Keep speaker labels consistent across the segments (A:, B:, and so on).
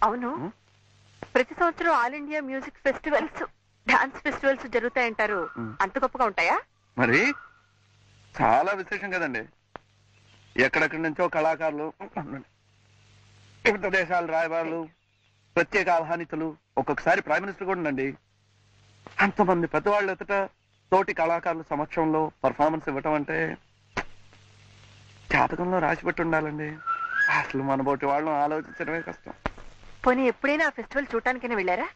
A: అవును, ప్రతి సంవత్సరం all India music festivals, dance festivals జరుగుతాయంటారు. అంత గొప్పగా ఉంటాయా?
B: మరి చాలా విశేషం కదండి. ఎక్కడెక్కడి నుంచో కళాకారులు, వివిధ దేశాల రాయబారులు, ప్రత్యేక ఆహ్వానితులు, ఒక్కొక్కసారి ప్రైమ్ మినిస్టర్ కూడా ఉండండి. అంతమంది పెద్దవాళ్ళు ఎదుట తోటి కళాకారుల సమక్షంలో పర్ఫార్మెన్స్ ఇవ్వటం అంటే జాతకంలో రాసిపెట్టి ఉండాలండి. అసలు మన బోటి వాళ్ళని ఆలోచించడమే కష్టం.
A: పోనీ ఎప్పుడైనా ఆ ఫెస్టివల్ చూడటానికైనా వెళ్ళారా?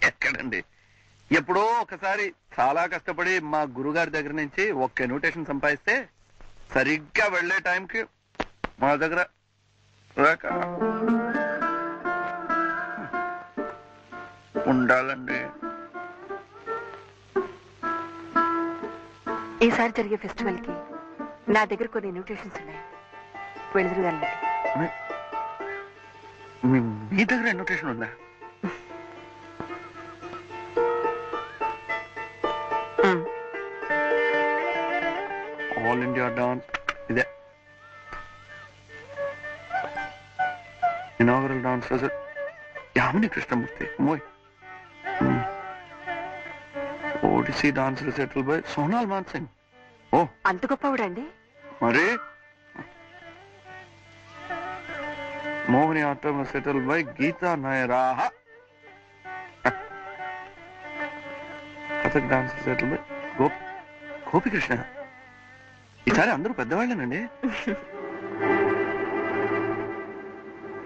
B: ఎక్కడండి, ఎప్పుడో ఒకసారి చాలా కష్టపడి మా గురుగారి దగ్గర నుంచి ఒక్క ఇన్విటేషన్ సంపాదిస్తే సరిగ్గా వెళ్లే టైంకి మా దగ్గర ఉండాలండి.
A: ఈసారి జరిగే ఫెస్టివల్ కి నా దగ్గర కొన్ని ఇన్విటేషన్స్ ఉన్నాయి, వెళుదురుగానండి.
B: మీ దగ్గర ఇన్విటేషన్ ఉందా? ఆల్ ఇండియా డాన్స్, ఇదే ఇనాగరల్ డాన్స్ యామిని కృష్ణమూర్తి, మోయ్ Odissi dance recital by Sonal Mansingh. ఓ,
A: అంత గొప్పవాడండి?
B: మరి Mohiniyattam recital by Geeta నాయరాహ. Kathak dance recital by Gopikrishna. ఈసారి అందరూ పెద్దవాళ్ళేనండి.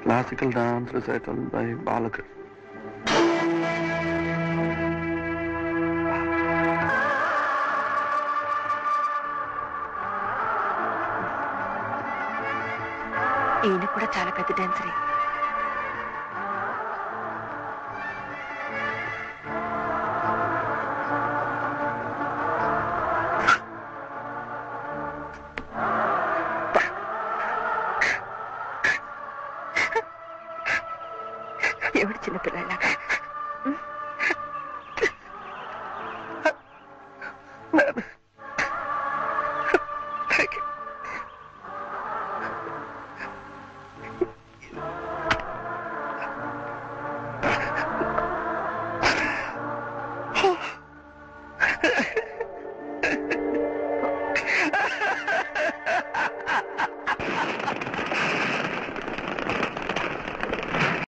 B: Classical dance recital by Balakrishna.
A: ఈయన కూడా చాలా పెద్ద డాన్సరే. ఎవడు చిన్నపిల్లలాగా?